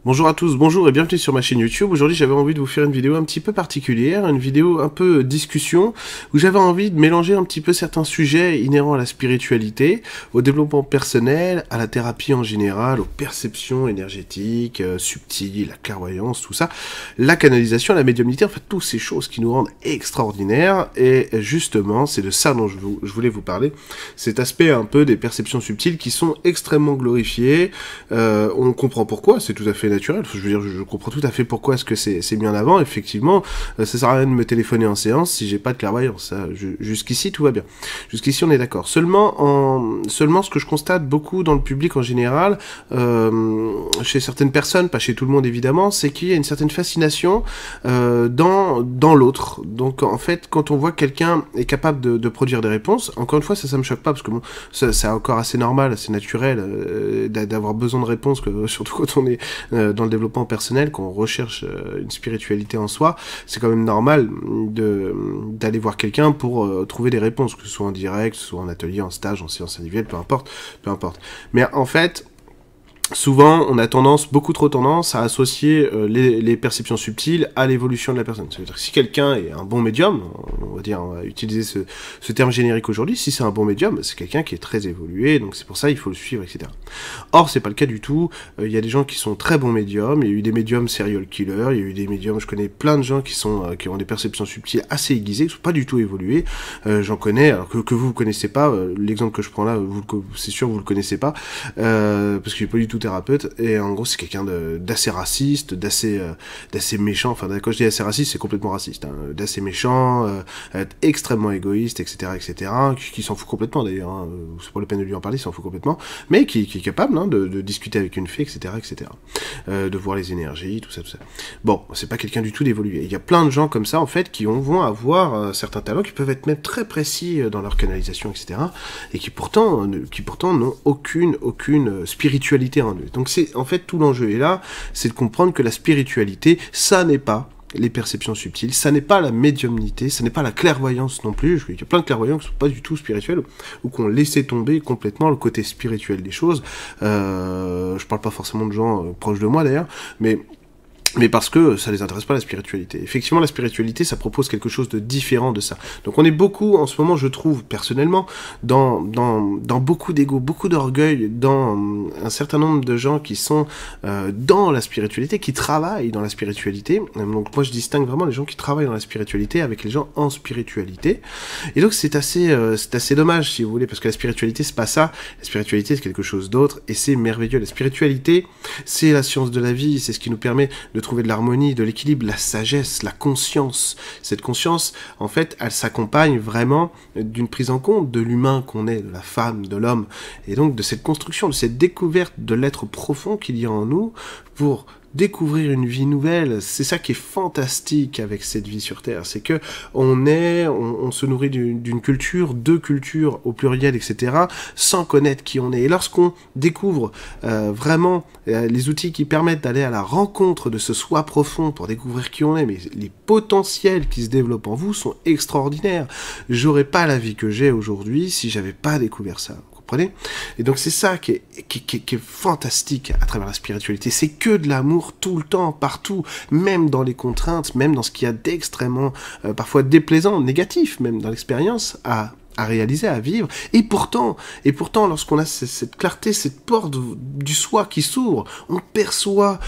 Bonjour à tous, bonjour et bienvenue sur ma chaîne YouTube. Aujourd'hui j'avais envie de vous faire une vidéo un petit peu particulière, une vidéo un peu discussion, où j'avais envie de mélanger un petit peu certains sujets inhérents à la spiritualité, au développement personnel, à la thérapie en général, aux perceptions énergétiques, subtiles, la clairvoyance, tout ça, la canalisation, la médiumnité, en fait toutes ces choses qui nous rendent extraordinaires, et justement c'est de ça dont je voulais vous parler, cet aspect un peu des perceptions subtiles qui sont extrêmement glorifiées, on comprend pourquoi, c'est tout à fait naturel, je veux dire, je comprends tout à fait pourquoi est-ce que c'est mis en avant, effectivement, ça sert à rien de me téléphoner en séance si j'ai pas de clairvoyance, jusqu'ici tout va bien, jusqu'ici on est d'accord, seulement ce que je constate beaucoup dans le public en général, chez certaines personnes, pas chez tout le monde évidemment, c'est qu'il y a une certaine fascination dans l'autre, donc en fait, quand on voit que quelqu'un est capable de produire des réponses, encore une fois, ça me choque pas, parce que bon, c'est encore assez normal, assez naturel d'avoir besoin de réponses, surtout quand on est dans le développement personnel, qu'on recherche une spiritualité en soi, c'est quand même normal d'aller voir quelqu'un pour trouver des réponses, que ce soit en direct, que ce soit en atelier, en stage, en séance individuelle, peu importe. Mais en fait, souvent, on a beaucoup trop tendance à associer les perceptions subtiles à l'évolution de la personne. C'est-à-dire que si quelqu'un est un bon médium, on va utiliser ce terme générique aujourd'hui, si c'est un bon médium, c'est quelqu'un qui est très évolué, donc c'est pour ça il faut le suivre, etc. Or, c'est pas le cas du tout. Il y a des gens qui sont très bons médiums, il y a eu des médiums serial killers, il y a eu des médiums, je connais plein de gens qui ont des perceptions subtiles assez aiguisées, qui sont pas du tout évoluées. J'en connais, alors que vous connaissez pas, l'exemple que je prends là, c'est sûr vous le connaissez pas, parce qu'il est pas du tout thérapeute, et en gros c'est quelqu'un d'assez raciste, d'assez méchant, enfin quand je dis assez raciste c'est complètement raciste, hein, d'assez méchant, extrêmement égoïste, etc., qui s'en fout complètement d'ailleurs, hein, c'est pas la peine de lui en parler, il s'en fout complètement, mais qui est capable hein, de discuter avec une fée, etc., de voir les énergies, tout ça. Bon, c'est pas quelqu'un du tout d'évolué. Il y a plein de gens comme ça en fait qui vont avoir certains talents, qui peuvent être même très précis dans leur canalisation, etc., et qui pourtant n'ont aucune spiritualité en eux. Donc c'est en fait tout l'enjeu est là, c'est de comprendre que la spiritualité, ça n'est pas les perceptions subtiles, ça n'est pas la médiumnité, ça n'est pas la clairvoyance non plus. Il y a plein de clairvoyants qui sont pas du tout spirituels, ou qui ont laissé tomber complètement le côté spirituel des choses. Je parle pas forcément de gens proches de moi d'ailleurs, mais parce que ça les intéresse pas la spiritualité. Effectivement, la spiritualité, ça propose quelque chose de différent de ça. Donc on est beaucoup, en ce moment, je trouve, personnellement, dans beaucoup d'ego, beaucoup d'orgueil, dans un certain nombre de gens qui sont dans la spiritualité, qui travaillent dans la spiritualité. Donc moi, je distingue vraiment les gens qui travaillent dans la spiritualité avec les gens en spiritualité. Et donc c'est assez dommage, si vous voulez, parce que la spiritualité, c'est pas ça. La spiritualité, c'est quelque chose d'autre, et c'est merveilleux. La spiritualité, c'est la science de la vie, c'est ce qui nous permet de trouver de l'harmonie, de l'équilibre, la sagesse, la conscience. Cette conscience, en fait, elle s'accompagne vraiment d'une prise en compte de l'humain qu'on est, de la femme, de l'homme, et donc de cette construction, de cette découverte de l'être profond qu'il y a en nous pour découvrir une vie nouvelle. C'est ça qui est fantastique avec cette vie sur Terre, c'est que on se nourrit d'une culture, de cultures au pluriel, etc., sans connaître qui on est. Et lorsqu'on découvre vraiment les outils qui permettent d'aller à la rencontre de ce soi profond pour découvrir qui on est, mais les potentiels qui se développent en vous sont extraordinaires. J'aurais pas la vie que j'ai aujourd'hui si j'avais pas découvert ça. Et donc c'est ça qui est fantastique à travers la spiritualité, c'est que de l'amour tout le temps, partout, même dans les contraintes, même dans ce qu'il y a d'extrêmement, parfois déplaisant, négatif, même dans l'expérience, à réaliser, à vivre, et pourtant, lorsqu'on a cette clarté, cette porte du soi qui s'ouvre, on perçoit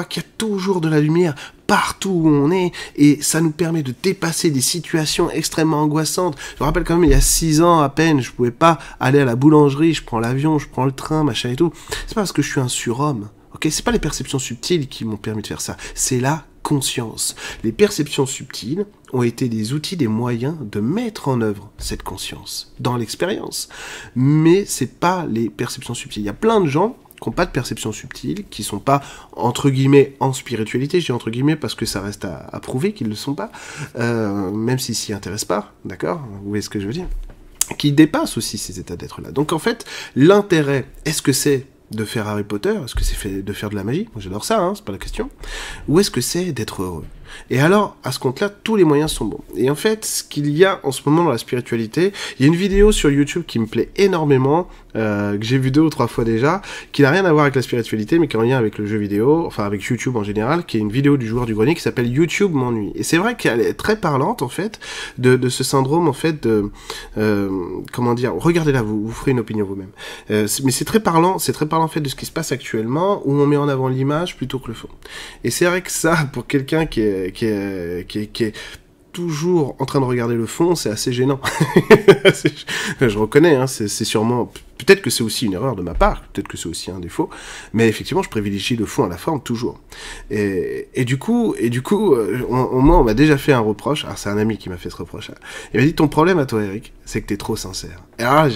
qu'il y a toujours de la lumière partout où on est, et ça nous permet de dépasser des situations extrêmement angoissantes. Je me rappelle quand même, il y a 6 ans à peine, je pouvais pas aller à la boulangerie, je prends l'avion, je prends le train, machin et tout. C'est pas parce que je suis un surhomme, ok? C'est pas les perceptions subtiles qui m'ont permis de faire ça, c'est la conscience. Les perceptions subtiles ont été des outils, des moyens de mettre en œuvre cette conscience dans l'expérience. Mais c'est pas les perceptions subtiles. Il y a plein de gens qui n'ont pas de perception subtile, qui sont pas, entre guillemets, en spiritualité, je dis entre guillemets parce que ça reste à prouver qu'ils ne le sont pas, même s'ils s'y intéressent pas, d'accord? Vous voyez ce que je veux dire? Qui dépassent aussi ces états d'être-là. Donc en fait, l'intérêt, est-ce que c'est de faire Harry Potter? Est-ce que c'est de faire de la magie? Moi j'adore ça, hein, c'est pas la question. Ou est-ce que c'est d'être heureux? Et alors, à ce compte-là, tous les moyens sont bons. Et en fait, ce qu'il y a en ce moment dans la spiritualité, il y a une vidéo sur YouTube qui me plaît énormément, que j'ai vu 2 ou 3 fois déjà, qui n'a rien à voir avec la spiritualité, mais qui a un lien avec le jeu vidéo, enfin avec YouTube en général, qui est une vidéo du joueur du grenier qui s'appelle YouTube m'ennuie. Et c'est vrai qu'elle est très parlante, en fait, de ce syndrome, en fait, de... comment dire, regardez-la, vous ferez une opinion vous-même. Mais c'est très parlant, en fait, de ce qui se passe actuellement, où on met en avant l'image plutôt que le fond. Et c'est vrai que ça, pour quelqu'un qui est toujours en train de regarder le fond, c'est assez gênant. Je reconnais, hein, c'est sûrement... Peut-être que c'est aussi une erreur de ma part, peut-être que c'est aussi un défaut, mais effectivement, je privilégie le fond à la forme, toujours. Et du coup, moi, on m'a déjà fait un reproche, alors c'est un ami qui m'a fait ce reproche, il m'a dit, ton problème à toi, Eric, c'est que t'es trop sincère. Et alors,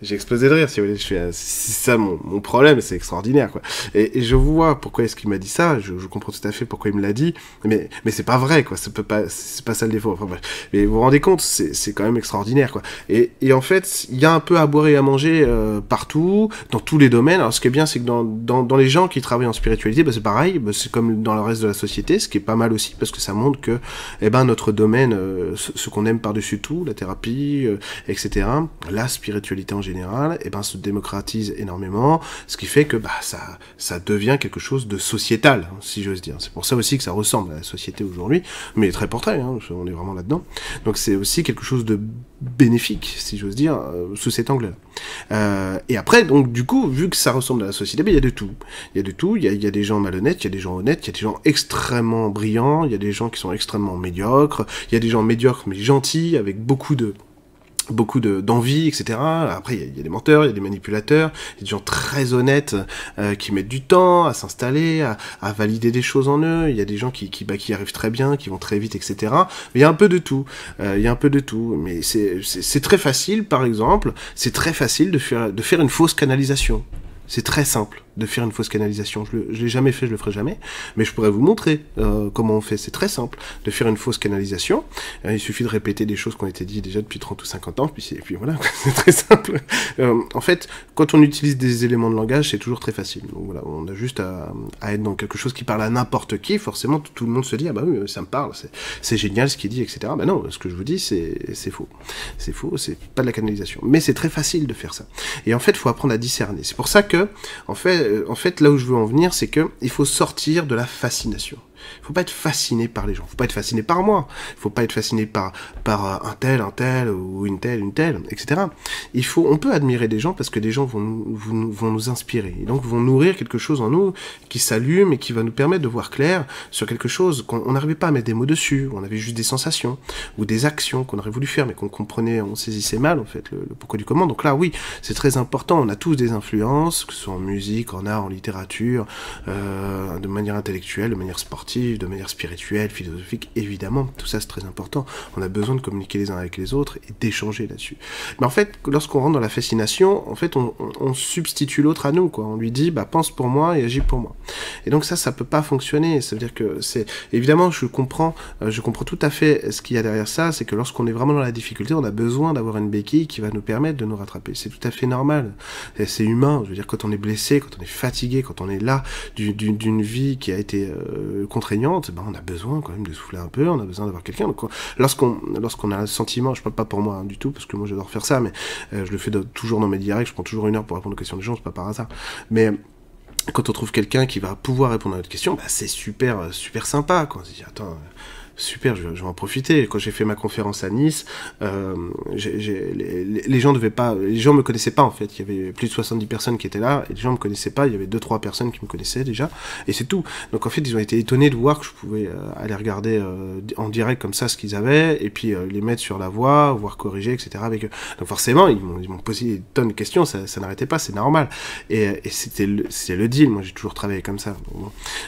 j'ai explosé de rire, si vous voulez. C'est ça mon problème, c'est extraordinaire, quoi. Et je vois pourquoi est-ce qu'il m'a dit ça, je comprends tout à fait pourquoi il me l'a dit, mais c'est pas vrai, quoi. C'est pas ça le défaut. Enfin, bref. Mais vous vous rendez compte, c'est quand même extraordinaire, quoi. Et en fait, il y a un peu à boire et à manger partout, dans tous les domaines. Alors, ce qui est bien, c'est que dans les gens qui travaillent en spiritualité, bah, c'est pareil, bah, c'est comme dans le reste de la société, ce qui est pas mal aussi, parce que ça montre que, notre domaine, ce qu'on aime par-dessus tout, la thérapie, etc., la spiritualité en général, se démocratise énormément, ce qui fait que ça devient quelque chose de sociétal, hein, si j'ose dire. C'est pour ça aussi que ça ressemble à la société aujourd'hui, mais très portrait, hein, on est vraiment là-dedans. Donc c'est aussi quelque chose de bénéfique, si j'ose dire, sous cet angle-là. Et après, donc du coup, vu que ça ressemble à la société, il y a de tout. Il y a de tout, il y a des gens malhonnêtes, il y a des gens honnêtes, il y a des gens extrêmement brillants, il y a des gens qui sont extrêmement médiocres, il y a des gens médiocres mais gentils, avec beaucoup d'envie, etc. Après, il y a des menteurs, il y a des manipulateurs, il y a des gens très honnêtes qui mettent du temps à s'installer, à valider des choses en eux. Il y a des gens qui y arrivent très bien, qui vont très vite, etc. Mais il y a un peu de tout. Mais c'est très facile, par exemple, c'est très facile de faire une fausse canalisation. C'est très simple de faire une fausse canalisation. Je l'ai jamais fait, je le ferai jamais, mais je pourrais vous montrer comment on fait. C'est très simple de faire une fausse canalisation. Il suffit de répéter des choses qui ont été dites déjà depuis 30 ou 50 ans, et puis voilà, c'est très simple. En fait, quand on utilise des éléments de langage, c'est toujours très facile. Donc voilà, on a juste à être dans quelque chose qui parle à n'importe qui, forcément tout le monde se dit, ah bah oui, ça me parle, c'est génial ce qu'il dit, etc. Bah non, ce que je vous dis, c'est faux. C'est faux, c'est pas de la canalisation. Mais c'est très facile de faire ça. Et en fait, il faut apprendre à discerner. C'est pour ça que, en fait, là où je veux en venir, c'est que il faut sortir de la fascination. Il faut pas être fasciné par les gens. Il faut pas être fasciné par moi. Il faut pas être fasciné par un tel, ou une telle, etc. On peut admirer des gens parce que des gens vont nous inspirer. Et donc, vont nourrir quelque chose en nous qui s'allume et qui va nous permettre de voir clair sur quelque chose qu'on n'arrivait pas à mettre des mots dessus. On avait juste des sensations ou des actions qu'on aurait voulu faire mais qu'on comprenait, on saisissait mal, en fait, le pourquoi du comment. Donc là, oui, c'est très important. On a tous des influences, que ce soit en musique, en art, en littérature, de manière intellectuelle, de manière sportive, de manière spirituelle, philosophique, évidemment, tout ça c'est très important. On a besoin de communiquer les uns avec les autres et d'échanger là-dessus. Mais en fait, lorsqu'on rentre dans la fascination, en fait, on substitue l'autre à nous, quoi. On lui dit, pense pour moi et agis pour moi. Et donc ça peut pas fonctionner. Ça veut dire que c'est... Évidemment, je comprends tout à fait ce qu'il y a derrière ça, c'est que lorsqu'on est vraiment dans la difficulté, on a besoin d'avoir une béquille qui va nous permettre de nous rattraper. C'est tout à fait normal. C'est humain. Je veux dire, quand on est blessé, quand on est fatigué, quand on est là d'une vie qui a été contraignante, on a besoin quand même de souffler un peu, on a besoin d'avoir quelqu'un. Donc, lorsqu'on a un sentiment, je parle pas pour moi du tout, parce que moi j'adore faire ça, mais je le fais toujours dans mes directs, je prends toujours 1 heure pour répondre aux questions des gens, c'est pas par hasard. Mais quand on trouve quelqu'un qui va pouvoir répondre à notre question, c'est super sympa, quoi. On se dit, attends, super, je vais en profiter. Quand j'ai fait ma conférence à Nice, les gens me connaissaient pas, en fait. Il y avait plus de 70 personnes qui étaient là, et les gens me connaissaient pas. Il y avait 2-3 personnes qui me connaissaient déjà, et c'est tout. Donc en fait, ils ont été étonnés de voir que je pouvais aller regarder en direct comme ça ce qu'ils avaient, et puis les mettre sur la voie, voir corriger, etc. avec eux. Donc forcément, ils m'ont posé des tonnes de questions, ça n'arrêtait pas, c'est normal. Et c'était le deal. Moi, j'ai toujours travaillé comme ça.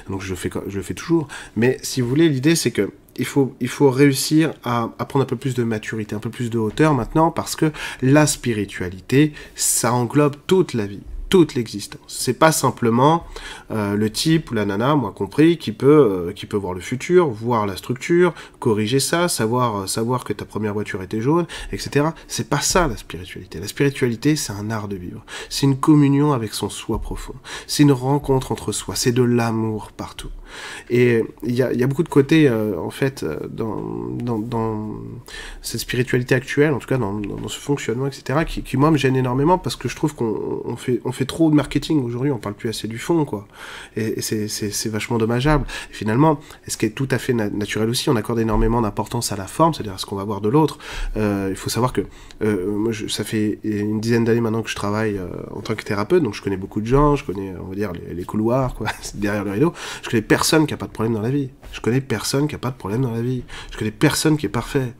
Donc je le fais toujours. Mais si vous voulez, l'idée, c'est que il faut réussir à prendre un peu plus de maturité, un peu plus de hauteur maintenant, parce que la spiritualité, ça englobe toute la vie, toute l'existence. C'est pas simplement le type ou la nana, moi compris, qui peut voir le futur, voir la structure, corriger ça, savoir que ta première voiture était jaune, etc. C'est pas ça la spiritualité. La spiritualité, c'est un art de vivre. C'est une communion avec son soi profond. C'est une rencontre entre soi. C'est de l'amour partout. Et il y a beaucoup de côtés, en fait, dans cette spiritualité actuelle, en tout cas dans ce fonctionnement, etc., qui moi me gêne énormément, parce que je trouve qu'on fait trop de marketing aujourd'hui, on parle plus assez du fond, quoi. Et c'est vachement dommageable. Et finalement, ce qui est tout à fait naturel aussi, on accorde énormément d'importance à la forme, c'est-à-dire à ce qu'on va voir de l'autre. Il faut savoir que moi, ça fait une dizaine d'années maintenant que je travaille en tant que thérapeute, donc je connais beaucoup de gens, je connais, on va dire, les couloirs, quoi, derrière le rideau. Je connais personne qui a pas de problème dans la vie. Je connais personne qui a pas de problème dans la vie. Je connais personne qui est parfait.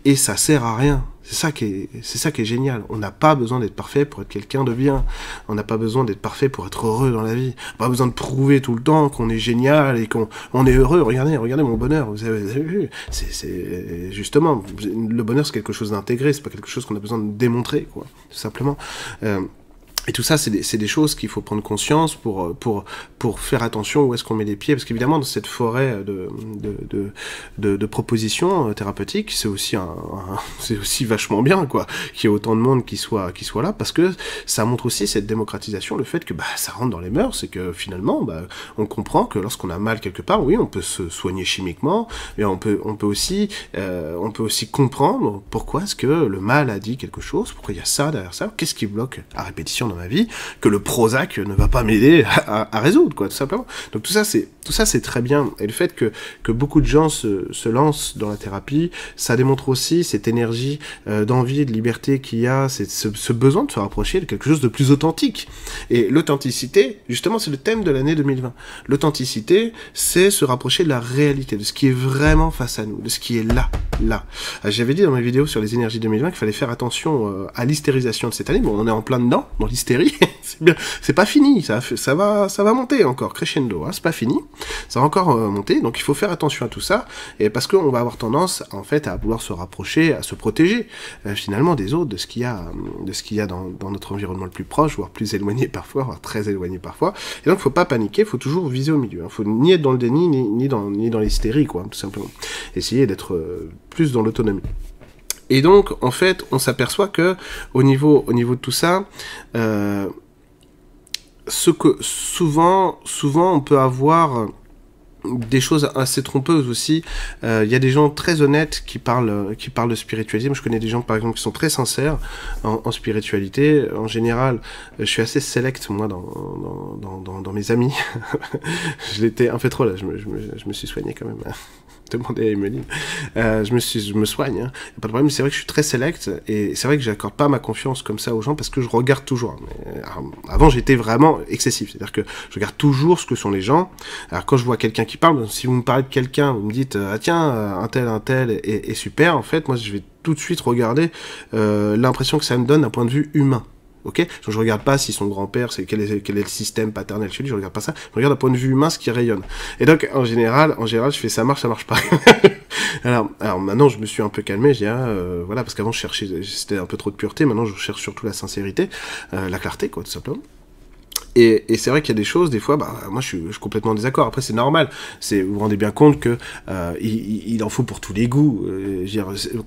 Et ça sert à rien. C'est ça qui est génial. On n'a pas besoin d'être parfait pour être quelqu'un de bien. On n'a pas besoin d'être parfait pour être heureux dans la vie. Pas besoin de prouver tout le temps qu'on est génial et qu'on est heureux. Regardez mon bonheur. Vous avez vu. C'est justement, le bonheur, c'est quelque chose d'intégré. C'est pas quelque chose qu'on a besoin de démontrer, quoi. Tout simplement. Et tout ça, c'est des choses qu'il faut prendre conscience pour faire attention où est-ce qu'on met les pieds, parce qu'évidemment, dans cette forêt de propositions thérapeutiques, c'est aussi c'est aussi vachement bien, quoi, qu'il y ait autant de monde qui soit là, parce que ça montre aussi cette démocratisation, le fait que ça rentre dans les mœurs, c'est que finalement, on comprend que lorsqu'on a mal quelque part, oui, on peut se soigner chimiquement, mais on peut aussi comprendre pourquoi est-ce que le mal a dit quelque chose, pourquoi il y a ça derrière ça, qu'est-ce qui bloque à répétition dans ma vie, que le Prozac ne va pas m'aider à résoudre, quoi, tout simplement. Donc tout ça c'est très bien, et le fait que beaucoup de gens se lancent dans la thérapie, ça démontre aussi cette énergie d'envie, de liberté qu'il y a, ce besoin de se rapprocher de quelque chose de plus authentique. Et l'authenticité, justement, c'est le thème de l'année 2020. L'authenticité, c'est se rapprocher de la réalité, de ce qui est vraiment face à nous, de ce qui est là. J'avais dit dans ma vidéo sur les énergies 2020 qu'il fallait faire attention à l'hystérisation de cette année. Bon, on est en plein dedans, dans l'hystérie. C'est bien, c'est pas fini, ça va monter encore, crescendo, hein, c'est pas fini, ça va encore monter, donc il faut faire attention à tout ça, et parce qu'on va avoir tendance, en fait, à vouloir se rapprocher, à se protéger, finalement, des autres, de ce qu'il y a dans notre environnement le plus proche, voire plus éloigné parfois, voire très éloigné parfois, et donc faut pas paniquer, faut toujours viser au milieu, hein. Faut ni être dans le déni, ni dans l'hystérie, quoi, tout simplement. Essayer d'être plus dans l'autonomie. Et donc, en fait, on s'aperçoit que, au niveau de tout ça, ce que souvent on peut avoir des choses assez trompeuses aussi. Il y a des gens très honnêtes qui parlent de spiritualité. Moi, je connais des gens, par exemple, qui sont très sincères en spiritualité. En général, je suis assez select, moi, dans mes amis. Je l'étais un peu trop, là. Je me suis soigné, quand même. Demandez à Emeline. Je me soigne, hein. Pas de problème, c'est vrai que je suis très select, et c'est vrai que j'accorde pas ma confiance comme ça aux gens, parce que je regarde toujours. Mais, avant, j'étais vraiment excessif, c'est-à-dire que je regarde toujours ce que sont les gens. Alors, quand je vois quelqu'un qui parle, si vous me parlez de quelqu'un, vous me dites, ah tiens, un tel est super, en fait, moi, je vais tout de suite regarder l'impression que ça me donne d'un point de vue humain. Ok, donc je regarde pas si son grand-père, quel est le système paternel chez lui, je regarde pas ça, je regarde d'un point de vue humain ce qui rayonne. Et donc en général, je fais ça marche pas. alors maintenant je me suis un peu calmé, je dis voilà, parce qu'avant je cherchais, c'était un peu trop de pureté, maintenant je cherche surtout la sincérité, la clarté, quoi, tout simplement. Et c'est vrai qu'il y a des choses, des fois, moi je suis complètement en désaccord. Après, c'est normal. Vous vous rendez bien compte que il en faut pour tous les goûts.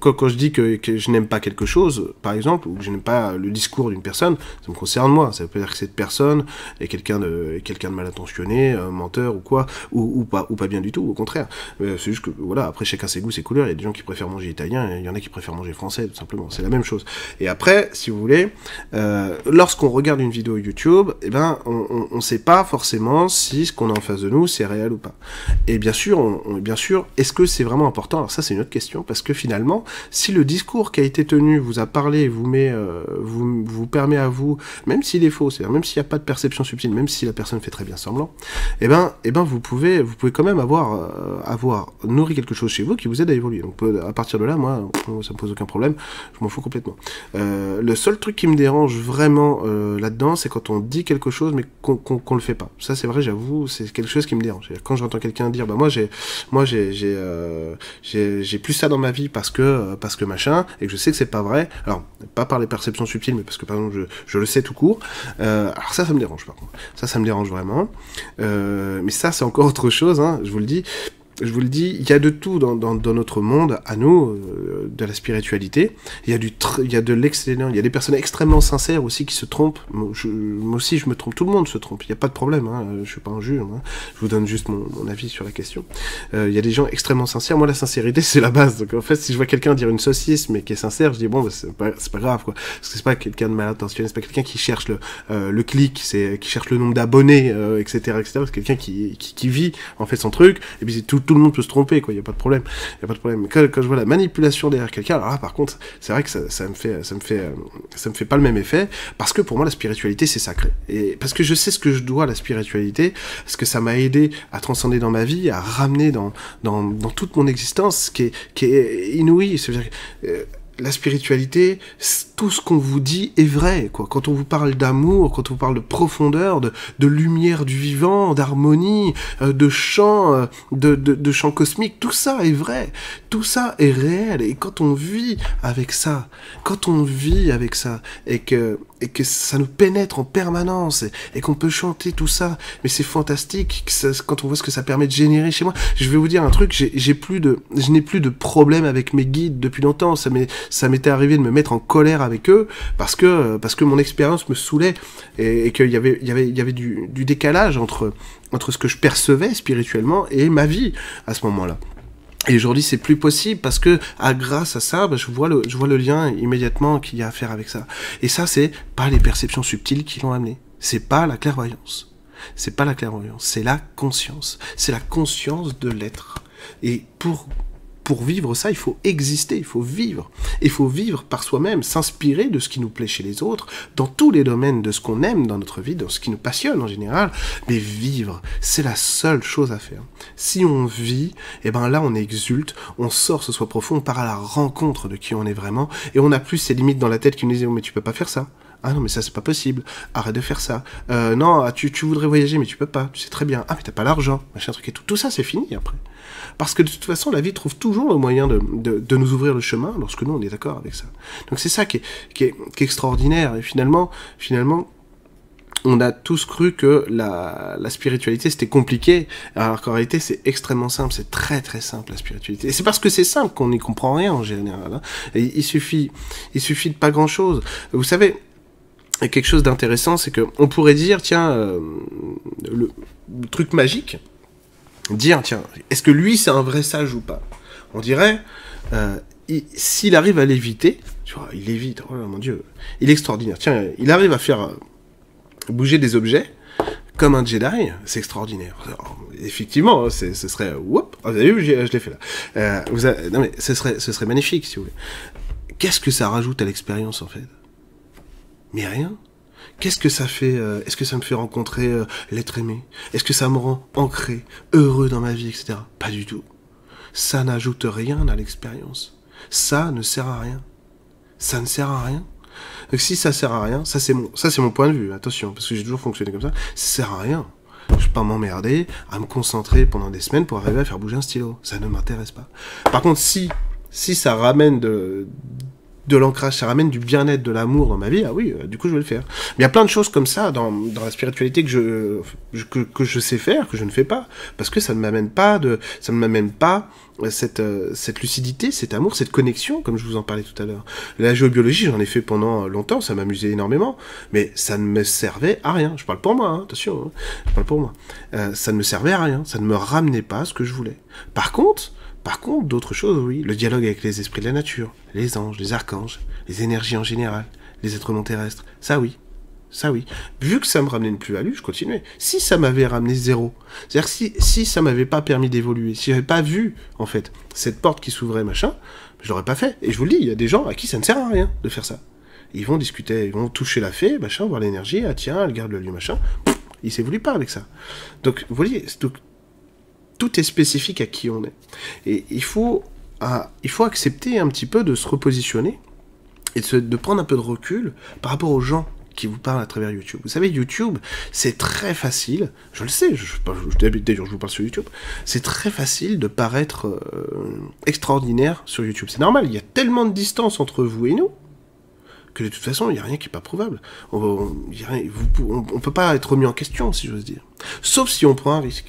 Quand je dis que je n'aime pas quelque chose, par exemple, ou que je n'aime pas le discours d'une personne, ça me concerne moi. Ça veut pas dire que cette personne est quelqu'un de mal intentionné, menteur ou quoi, ou pas bien du tout. Au contraire. C'est juste que voilà. Après, chacun ses goûts, ses couleurs. Il y a des gens qui préfèrent manger italien, et il y en a qui préfèrent manger français, tout simplement. C'est la même chose. Et après, si vous voulez, lorsqu'on regarde une vidéo YouTube, eh ben on sait pas forcément si ce qu'on a en face de nous c'est réel ou pas. Et bien sûr, est-ce que c'est vraiment important? Alors ça c'est une autre question, parce que finalement, si le discours qui a été tenu vous a parlé, vous permet à vous, même s'il est faux, c'est-à-dire même s'il n'y a pas de perception subtile, même si la personne fait très bien semblant, eh ben vous pouvez quand même avoir nourri quelque chose chez vous qui vous aide à évoluer. Donc à partir de là, moi, ça me pose aucun problème, je m'en fous complètement. Le seul truc qui me dérange vraiment là-dedans, c'est quand on dit quelque chose mais qu'on le fait pas. Ça c'est vrai, j'avoue, c'est quelque chose qui me dérange. Quand j'entends quelqu'un dire moi j'ai plus ça dans ma vie parce que machin, et que je sais que c'est pas vrai, alors pas par les perceptions subtiles, mais parce que par exemple je le sais tout court, alors ça me dérange par contre. Ça me dérange vraiment. Mais ça c'est encore autre chose, hein, je vous le dis. je vous le dis, il y a de tout dans notre monde, à nous, de la spiritualité. Il y a de l'excellent, il y a des personnes extrêmement sincères aussi qui se trompent. Moi aussi, je me trompe, tout le monde se trompe, il n'y a pas de problème, hein, je suis pas un juge, hein. Je vous donne juste mon avis sur la question. Il y a des gens extrêmement sincères, moi la sincérité c'est la base, donc en fait si je vois quelqu'un dire une saucisse mais qui est sincère, je dis bon, bah, c'est pas grave, quoi, parce que c'est pas quelqu'un de mal intentionné, c'est pas quelqu'un qui cherche le clic, qui cherche le nombre d'abonnés, etc., c'est quelqu'un qui vit en fait son truc, et puis tout le monde peut se tromper, quoi, il y a pas de problème, mais quand je vois la manipulation derrière quelqu'un, alors là par contre c'est vrai que ça me fait pas le même effet, parce que pour moi la spiritualité c'est sacré, et parce que je sais ce que je dois à la spiritualité, parce que ça m'a aidé à transcender dans ma vie, à ramener dans toute mon existence, qui est inouï, c'est-à-dire la spiritualité, tout ce qu'on vous dit est vrai, quoi. Quand on vous parle d'amour, quand on vous parle de profondeur, de lumière du vivant, d'harmonie, de chant, de chant cosmique, tout ça est vrai, tout ça est réel. Et quand on vit avec ça, et que ça nous pénètre en permanence, et qu'on peut chanter tout ça, mais c'est fantastique, quand on voit ce que ça permet de générer chez moi. Je vais vous dire un truc, je n'ai plus de problème avec mes guides depuis longtemps, ça m'était arrivé de me mettre en colère avec eux, parce que mon expérience me saoulait, et qu'il y avait du décalage entre ce que je percevais spirituellement et ma vie à ce moment-là. Et aujourd'hui, c'est plus possible parce que, grâce à ça, je vois le lien immédiatement qu'il y a à faire avec ça. Et ça, c'est pas les perceptions subtiles qui l'ont amené. C'est pas la clairvoyance. C'est pas la clairvoyance. C'est la conscience. C'est la conscience de l'être. Et pour vivre ça, il faut exister, il faut vivre. Il faut vivre par soi-même, s'inspirer de ce qui nous plaît chez les autres, dans tous les domaines de ce qu'on aime dans notre vie, dans ce qui nous passionne en général, mais vivre, c'est la seule chose à faire. Si on vit, et ben là on exulte, on sort ce soi profond, on part à la rencontre de qui on est vraiment, et on n'a plus ces limites dans la tête qui nous disent « Oh, mais tu peux pas faire ça ». Ah non, mais ça, c'est pas possible. Arrête de faire ça. Non, tu voudrais voyager, mais tu peux pas. Tu sais très bien. Ah, mais t'as pas l'argent. Machin, truc et tout. Tout ça, c'est fini après. Parce que de toute façon, la vie trouve toujours le moyen de nous ouvrir le chemin lorsque nous, on est d'accord avec ça. Donc c'est ça qui est extraordinaire. Et finalement, on a tous cru que la spiritualité, c'était compliqué. Alors qu'en réalité, c'est extrêmement simple. C'est très, très simple, la spiritualité. Et c'est parce que c'est simple qu'on n'y comprend rien, en général. Hein. Et il suffit de pas grand-chose. Vous savez... Et quelque chose d'intéressant, c'est qu'on pourrait dire, tiens, le truc magique, dire, tiens, est-ce que lui, c'est un vrai sage ou pas? On dirait, s'il arrive à l'éviter, tu vois, il évite, oh mon Dieu, il est extraordinaire. Tiens, il arrive à faire bouger des objets, comme un Jedi, c'est extraordinaire. Alors, effectivement, ce serait, whoop, vous avez vu, je l'ai fait là. Non mais, ce serait magnifique, si vous voulez. Qu'est-ce que ça rajoute à l'expérience, en fait? Mais rien. Qu'est-ce que ça fait? Est-ce que ça me fait rencontrer l'être aimé? Est-ce que ça me rend ancré, heureux dans ma vie, etc. Pas du tout. Ça n'ajoute rien à l'expérience. Ça ne sert à rien. Ça ne sert à rien. Donc si ça sert à rien, ça c'est mon point de vue, attention, parce que j'ai toujours fonctionné comme ça, ça sert à rien. Je ne vais pas m'emmerder à me concentrer pendant des semaines pour arriver à faire bouger un stylo. Ça ne m'intéresse pas. Par contre, si ça ramène de l'ancrage, ça ramène du bien-être, de l'amour dans ma vie, ah oui, du coup je vais le faire. Mais il y a plein de choses comme ça dans la spiritualité que je sais faire, que je ne fais pas, parce que ça ne m'amène pas cette lucidité, cet amour, cette connexion, comme je vous en parlais tout à l'heure. La géobiologie, j'en ai fait pendant longtemps, ça m'amusait énormément, mais ça ne me servait à rien. Je parle pour moi, hein, attention, hein, je parle pour moi. Ça ne me servait à rien, ça ne me ramenait pas à ce que je voulais. Par contre, d'autres choses, oui. Le dialogue avec les esprits de la nature, les anges, les archanges, les énergies en général, les êtres non terrestres, ça oui. Ça oui. Vu que ça me ramenait une plus-value, je continuais. Si ça m'avait ramené zéro, c'est-à-dire si ça m'avait pas permis d'évoluer, si j'avais pas vu, en fait, cette porte qui s'ouvrait, machin, je l'aurais pas fait. Et je vous le dis, il y a des gens à qui ça ne sert à rien de faire ça. Ils vont discuter, ils vont toucher la fée, machin, voir l'énergie, ah tiens, elle garde le lieu, machin. Il s'évolue pas avec ça. Donc, vous voyez, tout est spécifique à qui on est. Et il faut accepter un petit peu de se repositionner et de prendre un peu de recul par rapport aux gens qui vous parlent à travers YouTube. Vous savez, YouTube, c'est très facile, je le sais, d'ailleurs je vous parle sur YouTube, c'est très facile de paraître extraordinaire sur YouTube. C'est normal, il y a tellement de distance entre vous et nous, que de toute façon, il n'y a rien qui n'est pas prouvable. On peut pas être remis en question, si j'ose dire. Sauf si on prend un risque.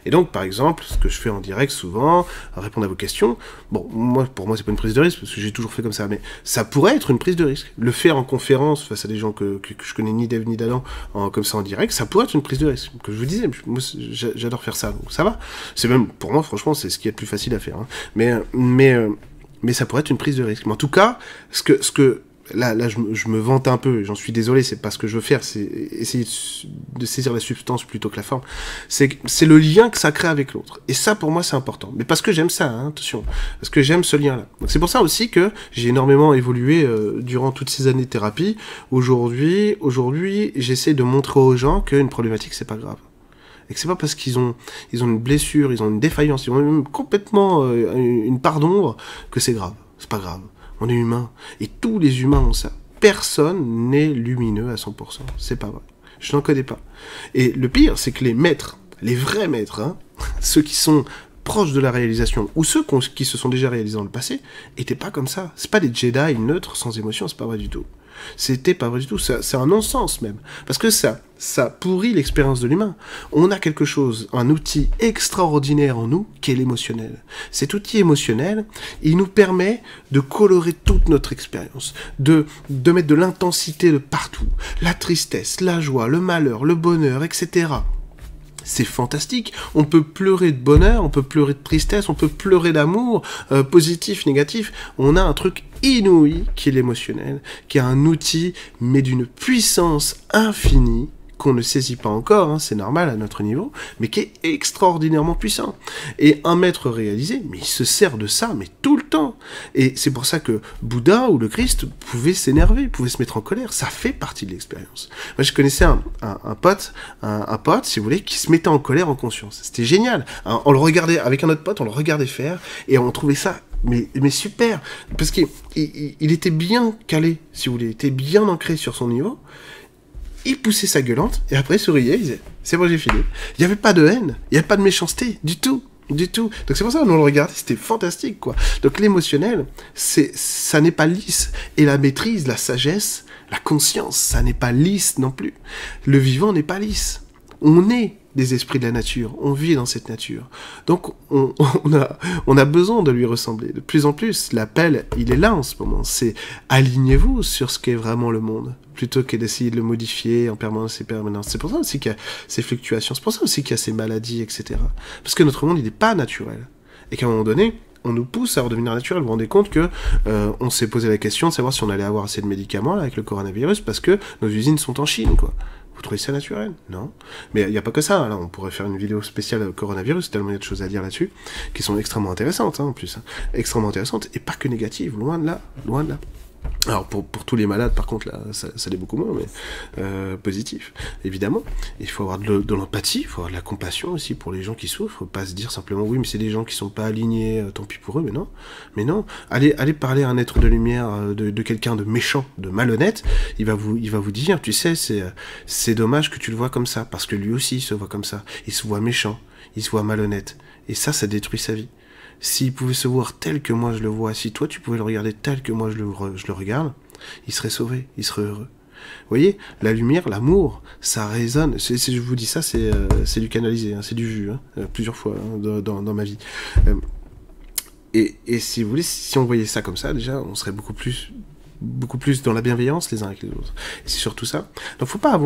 Et donc, par exemple, ce que je fais en direct souvent, répondre à vos questions, bon, pour moi, c'est pas une prise de risque, parce que j'ai toujours fait comme ça, mais ça pourrait être une prise de risque. Le faire en conférence, face à des gens que je connais ni d'Ève ni d'Adam, comme ça en direct, ça pourrait être une prise de risque. Que je vous disais, moi, j'adore faire ça, donc ça va. C'est même, pour moi, franchement, c'est ce qui est le plus facile à faire. Hein. Mais ça pourrait être une prise de risque. Mais en tout cas, là, je me vante un peu, j'en suis désolé, c'est pas ce que je veux faire, c'est essayer de saisir la substance plutôt que la forme. C'est le lien que ça crée avec l'autre. Et ça, pour moi, c'est important. Mais parce que j'aime ça, hein, attention. Parce que j'aime ce lien-là. Donc c'est pour ça aussi que j'ai énormément évolué durant toutes ces années de thérapie. Aujourd'hui, j'essaie de montrer aux gens qu'une problématique, c'est pas grave. Et que c'est pas parce qu'ils ont une blessure, ils ont une défaillance, ils ont même complètement une part d'ombre que c'est grave. C'est pas grave. On est humain. Et tous les humains ont ça. Personne n'est lumineux à 100%. C'est pas vrai. Je n'en connais pas. Et le pire, c'est que les maîtres, les vrais maîtres, hein, ceux qui sont proches de la réalisation, ou ceux qui se sont déjà réalisés dans le passé, étaient pas comme ça. C'est pas des Jedi neutres, sans émotion, c'est pas vrai du tout. C'était pas vrai du tout, c'est un non-sens même. Parce que ça pourrit l'expérience de l'humain. On a quelque chose, un outil extraordinaire en nous, qui est l'émotionnel. Cet outil émotionnel, il nous permet de colorer toute notre expérience, de mettre de l'intensité de partout. La tristesse, la joie, le malheur, le bonheur, etc. C'est fantastique. On peut pleurer de bonheur, on peut pleurer de tristesse, on peut pleurer d'amour, positif, négatif. On a un truc inouï qui est l'émotionnel, qui est un outil, mais d'une puissance infinie, qu'on ne saisit pas encore, hein, c'est normal à notre niveau, mais qui est extraordinairement puissant. Et un maître réalisé, mais il se sert de ça, mais tout le temps. Et c'est pour ça que Bouddha ou le Christ pouvaient s'énerver, pouvaient se mettre en colère. Ça fait partie de l'expérience. Moi, je connaissais un pote, si vous voulez, qui se mettait en colère en conscience. C'était génial. On le regardait, avec un autre pote, on le regardait faire, et on trouvait ça mais super, parce qu'il était bien calé, si vous voulez, il était bien ancré sur son niveau. Il poussait sa gueulante, et après il souriait, il disait « c'est bon, j'ai fini ». Il n'y avait pas de haine, il n'y avait pas de méchanceté, du tout. Donc c'est pour ça qu'on le regardait, c'était fantastique, quoi. Donc l'émotionnel, ça n'est pas lisse. Et la maîtrise, la sagesse, la conscience, ça n'est pas lisse non plus. Le vivant n'est pas lisse. On est des esprits de la nature, on vit dans cette nature. Donc on a besoin de lui ressembler. De plus en plus, l'appel, il est là en ce moment. C'est alignez-vous sur ce qu'est vraiment le monde, plutôt que d'essayer de le modifier en permanence et permanence. C'est pour ça aussi qu'il y a ces fluctuations, c'est pour ça aussi qu'il y a ces maladies, etc. Parce que notre monde, il n'est pas naturel. Et qu'à un moment donné, on nous pousse à redevenir naturel. Vous vous rendez compte que on s'est posé la question de savoir si on allait avoir assez de médicaments là, avec le coronavirus, parce que nos usines sont en Chine, quoi. Vous trouvez ça naturel? Non. Mais il n'y a pas que ça. Là, on pourrait faire une vidéo spéciale coronavirus, tellement il y a de choses à dire là-dessus, qui sont extrêmement intéressantes, hein, en plus. Hein. Extrêmement intéressantes, et pas que négatives, loin de là, loin de là. Alors pour tous les malades, par contre, là, ça l'est beaucoup moins, mais positif, évidemment. Il faut avoir de l'empathie, il faut avoir de la compassion aussi pour les gens qui souffrent, faut pas se dire simplement, oui, mais c'est des gens qui sont pas alignés, tant pis pour eux, mais non. Allez parler à un être de lumière, de quelqu'un de méchant, de malhonnête, il va vous dire, tu sais, c'est dommage que tu le vois comme ça, parce que lui aussi, il se voit comme ça, il se voit méchant, il se voit malhonnête, et ça détruit sa vie. S'il pouvait se voir tel que moi je le vois, si toi tu pouvais le regarder tel que moi je le regarde, il serait sauvé, il serait heureux. Vous voyez, la lumière, l'amour, ça résonne. Je vous dis ça, c'est du canalisé, hein, c'est du vu, hein, plusieurs fois hein, dans ma vie. Et si vous voulez, si on voyait ça comme ça, déjà, on serait beaucoup plus dans la bienveillance les uns avec les autres. Et c'est surtout ça. Donc faut pas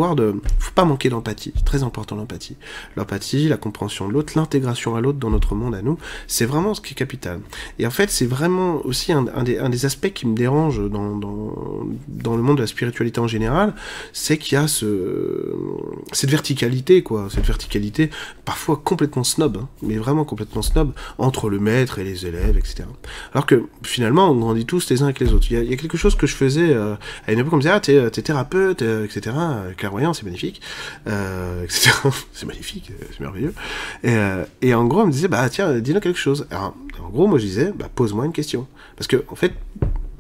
manquer d'empathie. C'est très important l'empathie. L'empathie, la compréhension de l'autre, l'intégration à l'autre dans notre monde à nous, c'est vraiment ce qui est capital. Et en fait, c'est vraiment aussi un des aspects qui me dérange dans le monde de la spiritualité en général, c'est qu'il y a cette verticalité, quoi. Cette verticalité, parfois complètement snob, hein, mais vraiment complètement snob, entre le maître et les élèves, etc. Alors que, finalement, on grandit tous les uns avec les autres. Il y a quelque chose que je faisais à une époque, on me disait, ah, t'es thérapeute, etc., clairvoyant, c'est magnifique, etc., c'est magnifique, c'est merveilleux, et en gros, on me disait, bah, tiens, dis-nous quelque chose. Alors, en gros, moi, je disais, bah, pose-moi une question. Parce que, en fait,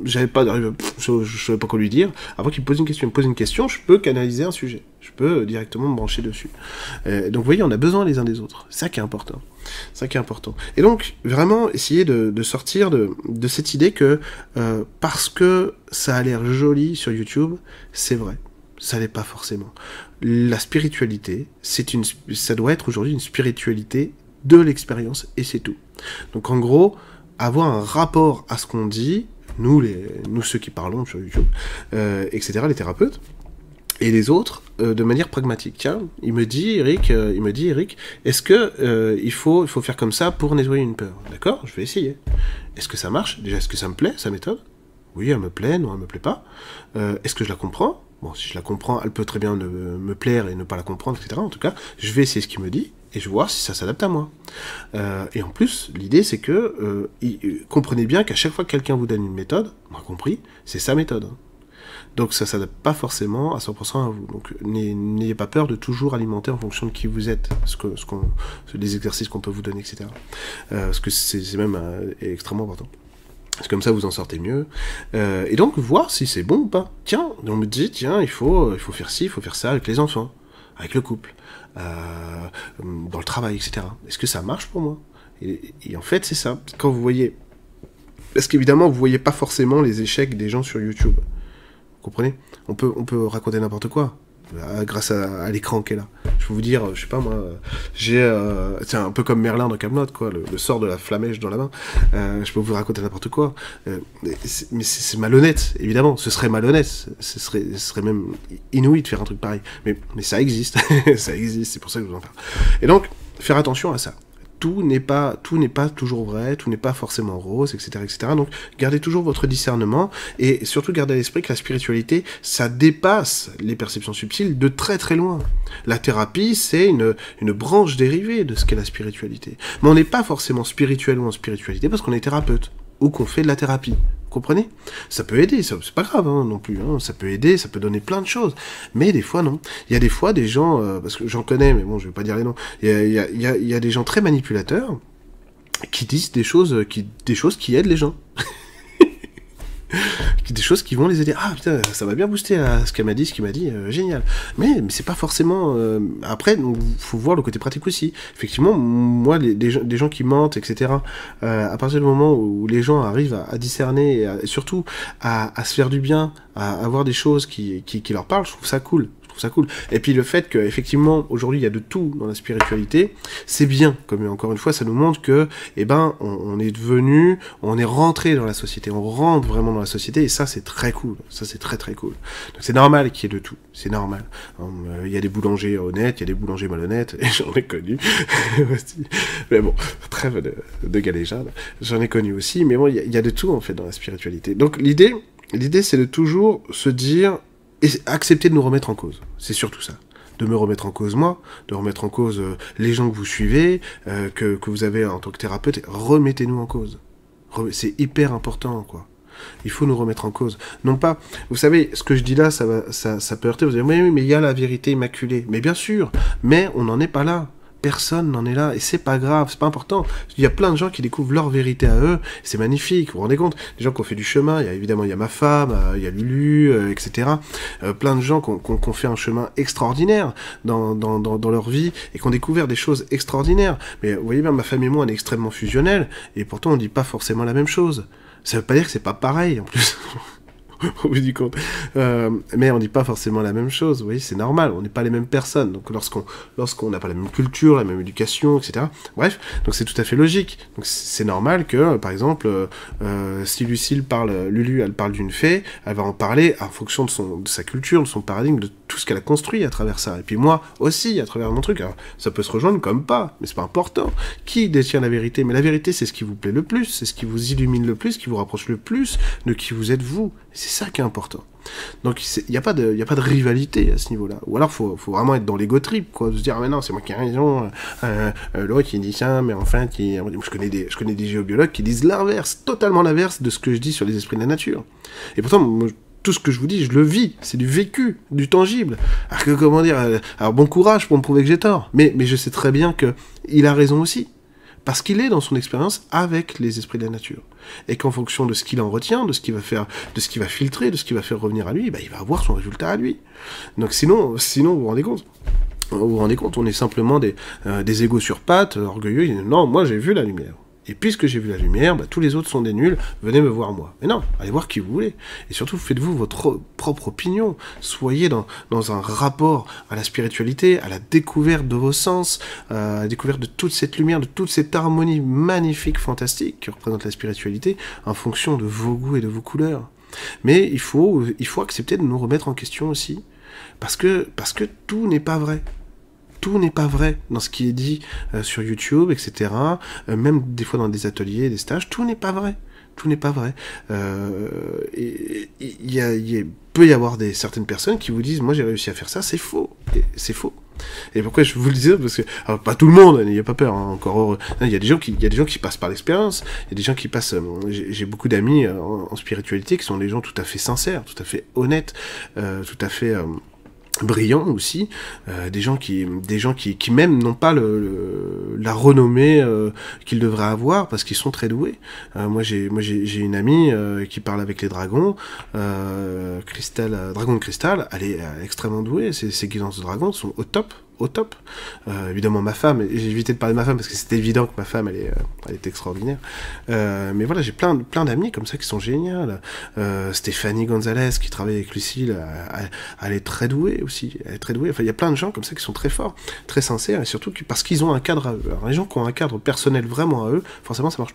je savais pas quoi lui dire, avant qu'il me pose une question, je peux canaliser un sujet, je peux directement me brancher dessus. Donc vous voyez, on a besoin les uns des autres, c'est ça qui est important. C'est ça qui est important. Et donc, vraiment, essayer de sortir de cette idée que parce que ça a l'air joli sur YouTube, c'est vrai. Ça l'est pas forcément. La spiritualité, ça doit être aujourd'hui une spiritualité de l'expérience, et c'est tout. Donc en gros, avoir un rapport à ce qu'on dit, nous ceux qui parlons sur YouTube, etc., les thérapeutes, et les autres, de manière pragmatique. Tiens, il me dit, Eric, est-ce que il faut faire comme ça pour nettoyer une peur? D'accord, je vais essayer. Est-ce que ça marche? Déjà, est-ce que ça me plaît, sa méthode? Oui, elle me plaît, non, elle me plaît pas. Est-ce que je la comprends? Bon, si je la comprends, elle peut très bien me plaire et ne pas la comprendre, etc. En tout cas, je vais essayer ce qu'il me dit, et je vais voir si ça s'adapte à moi. Et en plus, l'idée, c'est que comprenez bien qu'à chaque fois que quelqu'un vous donne une méthode, on a compris, c'est sa méthode. Donc ça s'adapte pas forcément à 100% à vous. Donc n'ayez pas peur de toujours alimenter en fonction de qui vous êtes, les exercices qu'on peut vous donner, etc. Parce que c'est même extrêmement important. C'est comme ça vous en sortez mieux. Et donc voir si c'est bon ou pas. Tiens, on me dit, tiens, il faut faire ci, il faut faire ça avec les enfants, avec le couple, dans le travail, etc. Est-ce que ça marche pour moi? Et en fait, c'est ça. Quand vous voyez... Parce qu'évidemment, vous voyez pas forcément les échecs des gens sur YouTube. Vous comprenez? On peut raconter n'importe quoi grâce à l'écran qui est là. Je peux vous dire, je sais pas moi, c'est un peu comme Merlin dans Camelot, quoi, le sort de la flamèche dans la main. Je peux vous raconter n'importe quoi. Mais c'est malhonnête, évidemment. Ce serait malhonnête. Ce serait même inouï de faire un truc pareil. Mais ça existe. Ça existe, c'est pour ça que je vous en parle. Et donc, faire attention à ça. Tout n'est pas toujours vrai, tout n'est pas forcément rose, etc., etc. Donc, gardez toujours votre discernement, et surtout gardez à l'esprit que la spiritualité, ça dépasse les perceptions subtiles de très très loin. La thérapie, c'est une branche dérivée de ce qu'est la spiritualité. Mais on n'est pas forcément spirituel ou en spiritualité parce qu'on est thérapeute, ou qu'on fait de la thérapie. Vous comprenez? Ça peut aider, c'est pas grave non plus, ça peut aider, ça peut donner plein de choses, mais des fois non. Il y a des fois des gens, parce que j'en connais, mais bon, je vais pas dire les noms, il y a des gens très manipulateurs qui disent des choses qui aident les gens. Des choses qui vont les aider. Ah putain, ça m'a bien boosté à ce qu'il m'a dit, génial. Mais c'est pas forcément... Après, faut voir le côté pratique aussi. Effectivement, moi, des gens qui mentent, etc., à partir du moment où les gens arrivent à discerner, et surtout à se faire du bien, à avoir des choses qui leur parlent, je trouve ça cool. Ça cool. Et puis le fait qu'effectivement aujourd'hui il y a de tout dans la spiritualité, c'est bien, comme encore une fois ça nous montre que on est rentré dans la société, on rentre vraiment dans la société, et ça c'est très cool, ça c'est très très cool. Donc c'est normal qu'il y ait de tout, c'est normal. Il y a des boulangers honnêtes, il y a des boulangers malhonnêtes, et j'en ai connu aussi. Mais bon, trêve de galéjade, j'en ai connu aussi, mais bon il y a de tout en fait dans la spiritualité. Donc l'idée c'est de toujours se dire et accepter de nous remettre en cause. C'est surtout ça. De me remettre en cause moi, de remettre en cause les gens que vous suivez, que vous avez en tant que thérapeute. Remettez-nous en cause. C'est hyper important, quoi. Il faut nous remettre en cause. Non pas... Vous savez, ce que je dis là, ça peut heurter. Vous allez dire, oui, mais il y a la vérité immaculée. Mais bien sûr, mais on n'en est pas là. Personne n'en est là, et c'est pas grave, c'est pas important. Il y a plein de gens qui découvrent leur vérité à eux, c'est magnifique, vous vous rendez compte? Des gens qui ont fait du chemin, il y a ma femme, il y a Lulu, etc. Plein de gens qui ont fait un chemin extraordinaire dans leur vie, et qui ont découvert des choses extraordinaires. Mais vous voyez bien, ma femme et moi, on est extrêmement fusionnels, et pourtant on dit pas forcément la même chose. Ça veut pas dire que c'est pas pareil, en plus. Au bout du compte. Mais on dit pas forcément la même chose, vous voyez, c'est normal, on n'est pas les mêmes personnes, donc lorsqu'on n'a pas la même culture, la même éducation, etc. Bref, donc c'est tout à fait logique. Donc c'est normal que, par exemple, si Lulu, elle parle d'une fée, elle va en parler en fonction de sa culture, de son paradigme, de tout ce qu'elle a construit à travers ça. Et puis moi aussi, à travers mon truc. Alors, ça peut se rejoindre comme pas, mais c'est pas important. Qui détient la vérité? Mais la vérité, c'est ce qui vous plaît le plus, c'est ce qui vous illumine le plus, qui vous rapproche le plus de qui vous êtes vous. C'est ça qui est important. Donc il n'y a pas de rivalité à ce niveau-là. Ou alors faut vraiment être dans l'ego trip, quoi, de se dire ah mais non c'est moi qui ai raison, l'autre qui dit ça, mais enfin je connais des géobiologues qui disent l'inverse, totalement l'inverse de ce que je dis sur les esprits de la nature. Et pourtant moi, tout ce que je vous dis, je le vis, c'est du vécu, du tangible. Alors que comment dire, alors bon courage pour me prouver que j'ai tort, mais je sais très bien que il a raison aussi. Parce qu'il est dans son expérience avec les esprits de la nature. Et qu'en fonction de ce qu'il en retient, de ce qu'il va faire, de ce qu'il va filtrer, de ce qu'il va faire revenir à lui, il va avoir son résultat à lui. Donc sinon, vous vous rendez compte? Vous vous rendez compte, on est simplement des égos sur pattes, orgueilleux. Non, moi j'ai vu la lumière. Et puisque j'ai vu la lumière, tous les autres sont des nuls, venez me voir moi. Mais non, allez voir qui vous voulez. Et surtout, faites-vous votre propre opinion. Soyez dans un rapport à la spiritualité, à la découverte de vos sens, à la découverte de toute cette lumière, de toute cette harmonie magnifique, fantastique que représente la spiritualité, en fonction de vos goûts et de vos couleurs. Mais il faut accepter de nous remettre en question aussi, parce que tout n'est pas vrai. Tout n'est pas vrai dans ce qui est dit sur YouTube, etc. Même des fois dans des ateliers, des stages, tout n'est pas vrai. Tout n'est pas vrai. Il peut y avoir certaines personnes qui vous disent « Moi, j'ai réussi à faire ça », c'est faux. C'est faux. Et pourquoi je vous le disais? Parce que, alors, pas tout le monde, n'ayez pas peur, hein, encore heureux. Il y a des gens qui passent par l'expérience, il y a des gens qui passent... j'ai beaucoup d'amis en spiritualité qui sont des gens tout à fait sincères, tout à fait honnêtes, tout à fait... brillants aussi, des gens qui même n'ont pas la renommée qu'ils devraient avoir parce qu'ils sont très doués. Moi j'ai une amie qui parle avec les dragons, Dragon de cristal, elle est extrêmement douée, ses guidances de dragons sont au top. Évidemment ma femme, j'ai évité de parler de ma femme parce que c'était évident que ma femme elle est extraordinaire, mais voilà, j'ai plein d'amis comme ça qui sont géniales. Stéphanie Gonzalez qui travaille avec Lucille, elle est très douée aussi, enfin il y a plein de gens comme ça qui sont très forts, très sincères, et surtout parce qu'ils ont un cadre à eux. Alors les gens qui ont un cadre personnel vraiment à eux, forcément ça marche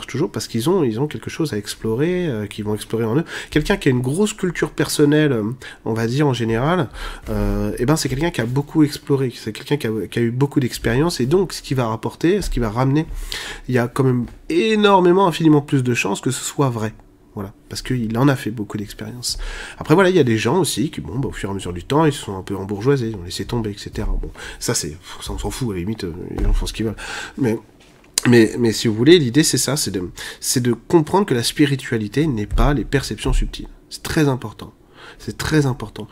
toujours parce qu'ils ont quelque chose à explorer, qu'ils vont explorer en eux. Quelqu'un qui a une grosse culture personnelle, on va dire en général, c'est quelqu'un qui a beaucoup exploré, c'est quelqu'un qui a eu beaucoup d'expérience, et donc ce qui va rapporter, ce qui va ramener, il y a quand même infiniment plus de chances que ce soit vrai. Voilà, parce qu'il en a fait beaucoup d'expérience. Après voilà, il y a des gens aussi qui, au fur et à mesure du temps, ils se sont un peu embourgeoisés, ils ont laissé tomber, etc. Bon, ça on s'en fout, à la limite, les gens font ce qu'ils veulent. Mais si vous voulez, l'idée c'est ça, c'est de comprendre que la spiritualité n'est pas les perceptions subtiles. C'est très important. C'est très important.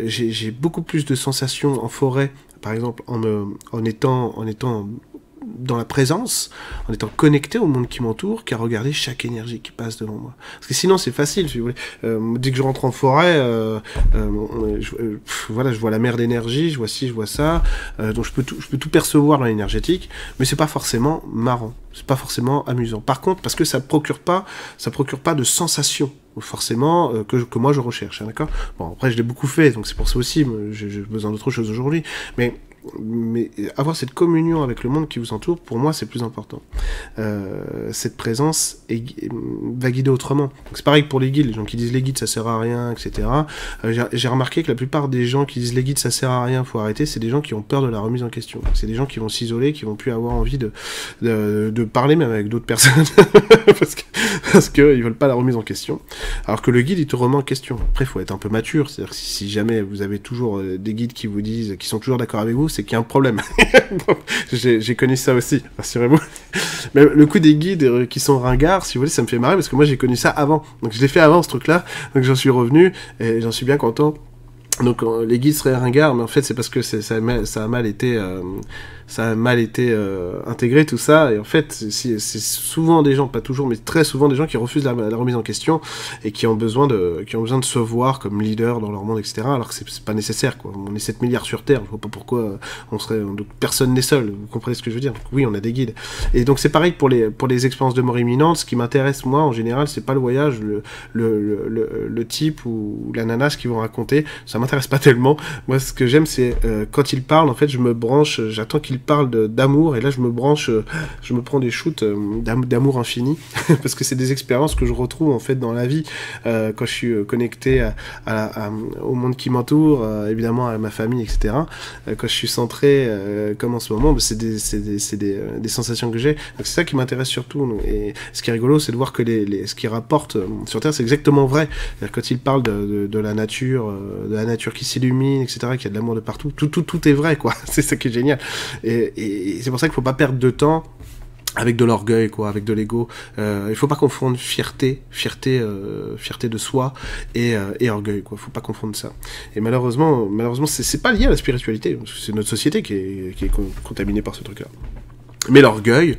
J'ai beaucoup plus de sensations en forêt, par exemple, en étant dans la présence, en étant connecté au monde qui m'entoure, qu'à regarder chaque énergie qui passe devant moi. Parce que sinon c'est facile, si vous voulez. Dès que je rentre en forêt, je vois la mer d'énergie, je vois ci, je vois ça, donc je peux tout percevoir dans l'énergétique, mais c'est pas forcément marrant, c'est pas forcément amusant. Par contre, parce que ça procure pas de sensations forcément que moi je recherche, hein, d'accord. Bon, après je l'ai beaucoup fait, donc c'est pour ça aussi, j'ai besoin d'autre chose aujourd'hui, mais avoir cette communion avec le monde qui vous entoure, pour moi c'est plus important. Cette présence va guider autrement. C'est pareil pour les guides, les gens qui disent les guides ça sert à rien, etc. J'ai remarqué que la plupart des gens qui disent les guides ça sert à rien, faut arrêter, c'est des gens qui ont peur de la remise en question. C'est des gens qui vont s'isoler, qui vont plus avoir envie de parler même avec d'autres personnes parce que ils veulent pas la remise en question. Alors que le guide il te remet en question. Après il faut être un peu mature, c'est-à-dire que si jamais vous avez toujours des guides qui vous disent, qui sont toujours d'accord avec vous, c'est qu'il y a un problème. J'ai connu ça aussi, rassurez-vous. Mais le coup des guides qui sont ringards, si vous voulez, ça me fait marrer parce que moi j'ai connu ça avant. Donc je l'ai fait avant ce truc-là, donc j'en suis revenu et j'en suis bien content. Donc les guides seraient ringards, mais en fait c'est parce que ça a mal été intégré tout ça, et en fait c'est souvent des gens, pas toujours, mais très souvent des gens qui refusent la remise en question et qui ont besoin de se voir comme leader dans leur monde, etc. Alors que c'est pas nécessaire, quoi. On est 7 milliards sur Terre, je vois pas pourquoi donc personne n'est seul, vous comprenez ce que je veux dire. Donc, oui, on a des guides. Et donc c'est pareil pour les expériences de mort imminente. Ce qui m'intéresse moi en général, c'est pas le voyage, le type ou la nana, ce qu'ils vont raconter, ça m'intéresse pas tellement. Moi ce que j'aime c'est quand ils parlent, en fait je me branche, j'attends qu'ils parlent d'amour, et là je me branche, je me prends des shoots d'amour infini parce que c'est des expériences que je retrouve en fait dans la vie quand je suis connecté au monde qui m'entoure, évidemment à ma famille, etc. Quand je suis centré comme en ce moment, c'est des sensations que j'ai, donc c'est ça qui m'intéresse surtout. Et ce qui est rigolo, c'est de voir que ce qu'ils rapportent sur Terre, c'est exactement vrai. Quand ils parlent de la nature qui s'illumine, etc., qu'il y a de l'amour de partout, tout est vrai, quoi. C'est ça qui est génial. Et c'est pour ça qu'il faut pas perdre de temps avec de l'orgueil, quoi, avec de l'ego. Il faut pas confondre fierté de soi et orgueil, quoi. Faut pas confondre ça. Et malheureusement, c'est pas lié à la spiritualité. C'est notre société qui est contaminée par ce truc-là. Mais l'orgueil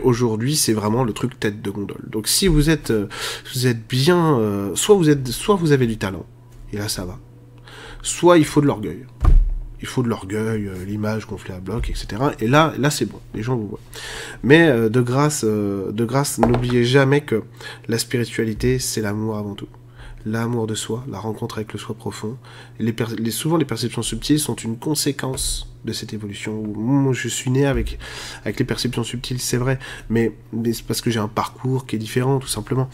aujourd'hui, c'est vraiment le truc tête de gondole. Donc si vous êtes bien, soit vous avez du talent, et là ça va. Soit il faut de l'orgueil. il faut de l'orgueil, l'image gonflée à bloc, etc. Et là c'est bon, les gens vous voient. Mais de grâce, n'oubliez jamais que la spiritualité, c'est l'amour avant tout. L'amour de soi, la rencontre avec le soi profond. Souvent, les perceptions subtiles sont une conséquence de cette évolution. Moi, je suis né avec les perceptions subtiles, c'est vrai, mais c'est parce que j'ai un parcours qui est différent, tout simplement.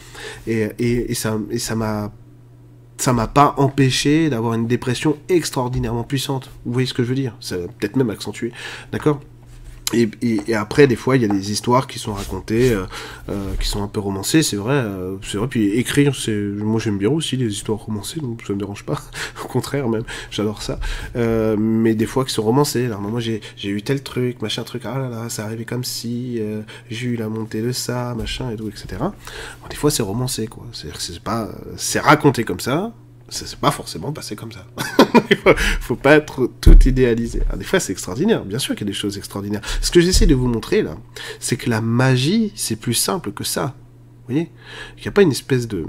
Et ça m'a pas empêché d'avoir une dépression extraordinairement puissante. Vous voyez ce que je veux dire? Ça va peut-être même accentuer, d'accord? Et après, des fois, il y a des histoires qui sont racontées, qui sont un peu romancées, c'est vrai. Puis écrire, moi j'aime bien aussi les histoires romancées, donc ça me dérange pas. Au contraire, même, j'adore ça. Mais des fois qui sont romancées. Alors moi, j'ai eu tel truc, machin truc. Ah là là, ça arrivait comme si j'ai eu la montée de ça, machin et tout, etc. Bon, des fois, c'est romancé, quoi. C'est raconté comme ça. Ça s'est pas forcément passé comme ça. Faut pas être tout idéalisé. Alors, des fois, c'est extraordinaire. Bien sûr qu'il y a des choses extraordinaires. Ce que j'essaie de vous montrer, là, c'est que la magie, c'est plus simple que ça. Vous voyez? Il n'y a pas une espèce de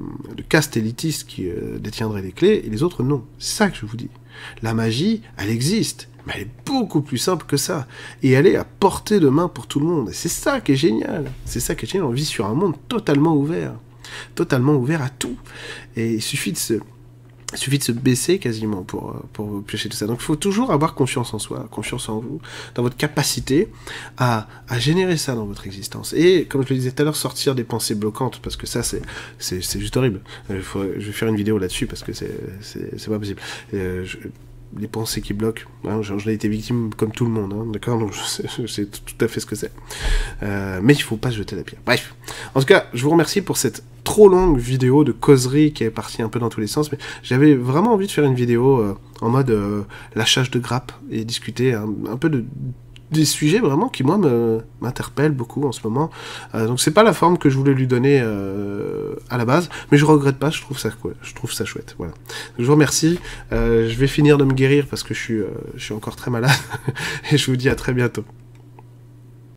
caste élitiste qui détiendrait les clés, et les autres, non. C'est ça que je vous dis. La magie, elle existe. Mais elle est beaucoup plus simple que ça. Et elle est à portée de main pour tout le monde. Et c'est ça qui est génial. C'est ça qui est génial. On vit sur un monde totalement ouvert. Totalement ouvert à tout. Et il suffit de se baisser quasiment pour piocher tout ça. Donc il faut toujours avoir confiance en soi, confiance en vous, dans votre capacité à générer ça dans votre existence. Et comme je le disais tout à l'heure, sortir des pensées bloquantes, parce que ça c'est juste horrible. Je vais faire une vidéo là-dessus parce que c'est pas possible. Les pensées qui bloquent, hein, j'en ai été victime comme tout le monde, hein, d'accord, donc je sais tout à fait ce que c'est. Mais il faut pas se jeter la pierre. Bref, en tout cas, je vous remercie pour cette trop longue vidéo de causerie qui est partie un peu dans tous les sens, mais j'avais vraiment envie de faire une vidéo en mode lâchage de grappe et discuter un peu des sujets vraiment qui, moi, m'interpellent beaucoup en ce moment. Donc c'est pas la forme que je voulais lui donner à la base, mais je regrette pas, je trouve ça chouette. Voilà. Donc, je vous remercie. Je vais finir de me guérir parce que je suis encore très malade. Et je vous dis à très bientôt.